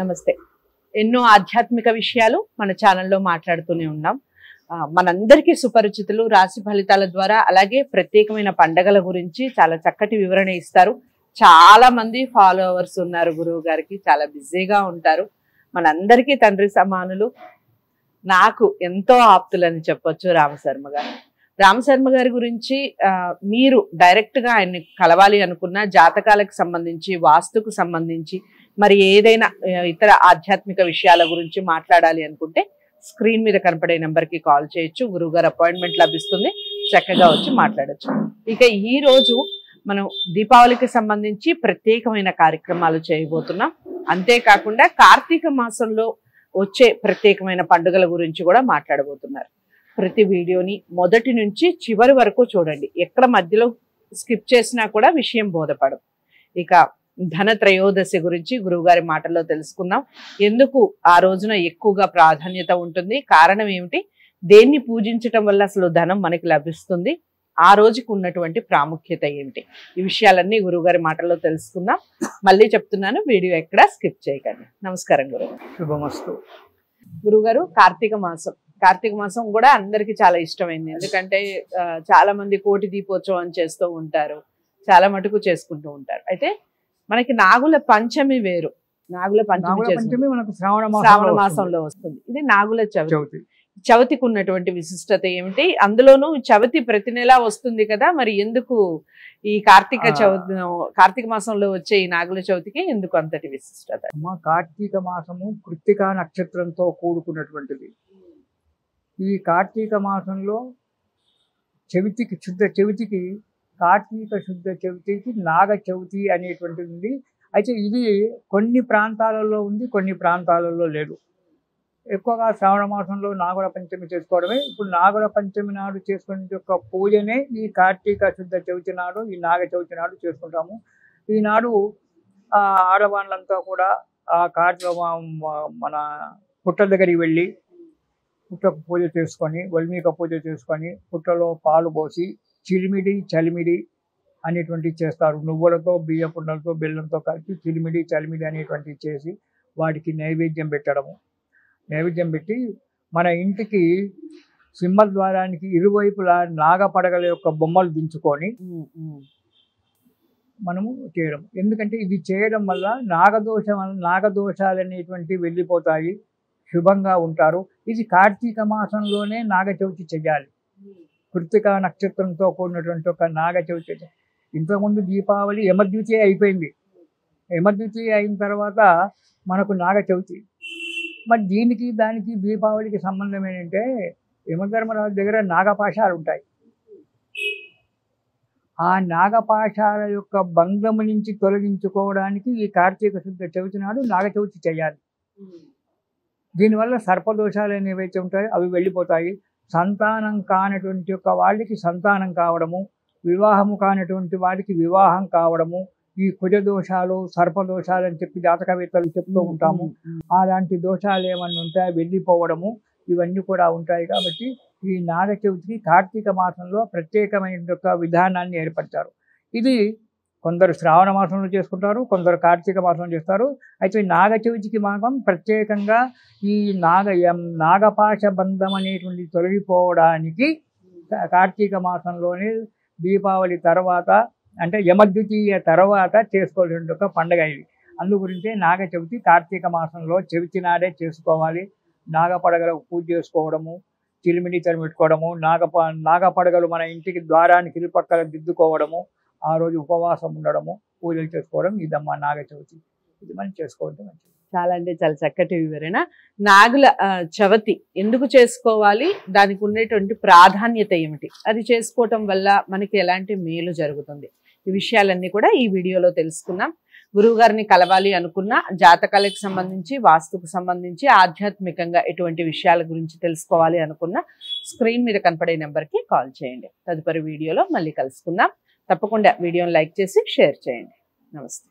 నమస్తే. ఎన్నో ఆధ్యాత్మిక విషయాలు మన ఛానల్లో మాట్లాడుతూనే ఉన్నాం. మనందరికీ సుపరిచితులు రాశి ఫలితాల ద్వారా, అలాగే ప్రత్యేకమైన పండగల గురించి చాలా చక్కటి వివరణ ఇస్తారు. చాలా మంది ఫాలోవర్స్ ఉన్నారు గురువు గారికి, చాలా బిజీగా ఉంటారు. మనందరికీ తండ్రి సమానులు, నాకు ఎంతో ఆప్తులని చెప్పొచ్చు రామశర్మ గారు. రామశర్మ గారి గురించి మీరు డైరెక్ట్ గా ఆయన్ని కలవాలి అనుకున్న, జాతకాలకు సంబంధించి, వాస్తుకు సంబంధించి, మరి ఏదైనా ఇతర ఆధ్యాత్మిక విషయాల గురించి మాట్లాడాలి అనుకుంటే స్క్రీన్ మీద కనపడే నెంబర్కి కాల్ చేయొచ్చు. గురువు గారు అపాయింట్మెంట్ లభిస్తుంది, చక్కగా వచ్చి మాట్లాడచ్చు. ఇక ఈ రోజు మనం దీపావళికి సంబంధించి ప్రత్యేకమైన కార్యక్రమాలు చేయబోతున్నాం. అంతేకాకుండా కార్తీక మాసంలో వచ్చే ప్రత్యేకమైన పండుగల గురించి కూడా మాట్లాడబోతున్నారు. ప్రతి వీడియోని మొదటి నుంచి చివరి వరకు చూడండి. ఎక్కడ మధ్యలో స్కిప్ చేసినా కూడా విషయం బోధపడదు. ఇక ధన త్రయోదశి గురించి గురువుగారి మాటల్లో తెలుసుకుందాం. ఎందుకు ఆ రోజున ఎక్కువగా ప్రాధాన్యత ఉంటుంది, కారణం ఏమిటి, దేన్ని పూజించటం వల్ల అసలు ధనం మనకి లభిస్తుంది, ఆ రోజుకు ఉన్నటువంటి ప్రాముఖ్యత ఏమిటి, ఈ విషయాలన్నీ గురువుగారి మాటల్లో తెలుసుకుందాం. మళ్ళీ చెప్తున్నాను, వీడియో ఎక్కడా స్కిప్ చేయకండి. నమస్కారం గురువు. శుభమస్తు. గురుగారు, కార్తీక మాసం కూడా అందరికి చాలా ఇష్టమైంది. ఎందుకంటే చాలా మంది కోటి దీపోత్సవం చేస్తూ ఉంటారు, చాలా మటుకు చేసుకుంటూ ఉంటారు. అయితే మనకి నాగుల పంచమి వేరు. నాగుల పంచమి మనకు శ్రావణ మాసంలో వస్తుంది. ఇది నాగుల చవితి. చవితికి ఉన్నటువంటి విశిష్టత ఏమిటి, అందులోనూ చవితి ప్రతి నెల వస్తుంది కదా, మరి ఎందుకు ఈ కార్తీక మాసంలో వచ్చే ఈ నాగుల చవితికి ఎందుకు అంతటి విశిష్టత? కార్తీక మాసము కృత్తికా నక్షత్రంతో కూడుకున్నటువంటిది. ఈ కార్తీక మాసంలో శుద్ధ చవితికి కార్తీక శుద్ధ చవితికి నాగ చవితి అనేటువంటిది ఉంది. అయితే ఇది కొన్ని ప్రాంతాలలో ఉంది, కొన్ని ప్రాంతాలలో లేదు. ఎక్కువగా శ్రావణ మాసంలో నాగుల పంచమి చేసుకోవడమే. ఇప్పుడు నాగుల పంచమి నాడు చేసుకునే యొక్క పూజనే ఈ కార్తీక శుద్ధ చవితి నాడు, ఈ నాగ చవితి నాడు చేసుకుంటాము. ఈనాడు ఆడవాళ్ళంతా కూడా ఆ మన పుట్ట దగ్గరికి వెళ్ళి పుట్టకు పూజ చేసుకొని, వల్మీక పూజ చేసుకొని, పుట్టలో పాలు పోసి చిలిమిడి చలిమిడి అనేటువంటివి చేస్తారు. నువ్వులతో, బియ్యపుండలతో, బెల్లంతో కలిపి చిలిమిడి చలిమిడి అనేటువంటివి చేసి వాటికి నైవేద్యం పెట్టడము. నైవేద్యం పెట్టి మన ఇంటికి సింహద్వారానికి ఇరువైపులా నాగపడగల యొక్క బొమ్మలు దించుకొని మనము చేయడం. ఎందుకంటే ఇది చేయడం వల్ల నాగదోషాలు అనేటువంటివి వెళ్ళిపోతాయి, శుభంగా ఉంటారు. ఇది కార్తీక మాసంలోనే నాగ చవితి చేయాలి. కృత్తికా నక్షత్రంతో కూడినటువంటి ఒక నాగ చవితి. ఇంతకుముందు దీపావళి యమద్వితీయ అయిపోయింది. యమద్వితీయ అయిన తర్వాత మనకు నాగ చవితి. మరి దానికి దీపావళికి సంబంధం ఏంటంటే, యమధర్మరాజు దగ్గర నాగపాశాలు ఉంటాయి. ఆ నాగపాశాల యొక్క బంధము నుంచి తొలగించుకోవడానికి ఈ కార్తీక శుద్ధ చవితి నాడు నాగ చవితి చేయాలి. దీనివల్ల సర్పదోషాలు ఏవైతే ఉంటాయో అవి వెళ్ళిపోతాయి. సంతానం కానటువంటి యొక్క వాళ్ళకి సంతానం కావడము, వివాహము కానటువంటి వాడికి వివాహం కావడము, ఈ కుజదోషాలు, సర్పదోషాలు అని చెప్పి జాతకవేత్తలు చెప్తూ ఉంటాము. అలాంటి దోషాలు ఏమన్నా ఉంటాయి వెళ్ళిపోవడము, ఇవన్నీ కూడా ఉంటాయి. కాబట్టి ఈ నాగ చవితికి కార్తీక మాసంలో ప్రత్యేకమైన యొక్క విధానాన్ని ఏర్పరిచారు. ఇది కొందరు శ్రావణ మాసంలో చేసుకుంటారు, కొందరు కార్తీక మాసంలో చేస్తారు. అయితే నాగ చవితికి మాత్రం ప్రత్యేకంగా ఈ నాగపాశ బంధం అనేటువంటి తొలగిపోవడానికి కార్తీక మాసంలోనే దీపావళి తర్వాత, అంటే యమద్వితీయ తర్వాత చేసుకోవాల్సిన ఒక పండుగ ఇది. అందు గురించే నాగ చవితి కార్తీక మాసంలో చవితి నాడే చేసుకోవాలి. నాగపడగలకు పూజ చేసుకోవడము, చిలిమిడి పెట్టుకోవడము, నాగపడగలు మన ఇంటికి ద్వారానికి ఇరుపక్కల దిద్దుకోవడము, ఆ రోజు ఉపవాసం ఉండడము, పూజలు చేసుకోవడం, ఇదమ్మా నాగ చవితి. ఇది మనం చేసుకోవడం మంచిది. చాలా అంటే చాలా చక్కటి వివరణ. నాగుల చవితి ఎందుకు చేసుకోవాలి, దానికి ఉండేటువంటి ప్రాధాన్యత ఏమిటి, అది చేసుకోవటం వల్ల మనకి ఎలాంటి మేలు జరుగుతుంది, ఈ విషయాలన్నీ కూడా ఈ వీడియోలో తెలుసుకున్నాం. గురువు గారిని కలవాలి అనుకున్న, జాతకాలకు సంబంధించి, వాస్తుకు సంబంధించి, ఆధ్యాత్మికంగా ఎటువంటి విషయాల గురించి తెలుసుకోవాలి అనుకున్న స్క్రీన్ మీద కనపడే నెంబర్కి కాల్ చేయండి. తదుపరి వీడియోలో మళ్ళీ కలుసుకుందాం. తప్పకుండా వీడియోని లైక్ చేసి షేర్ చేయండి. నమస్తే.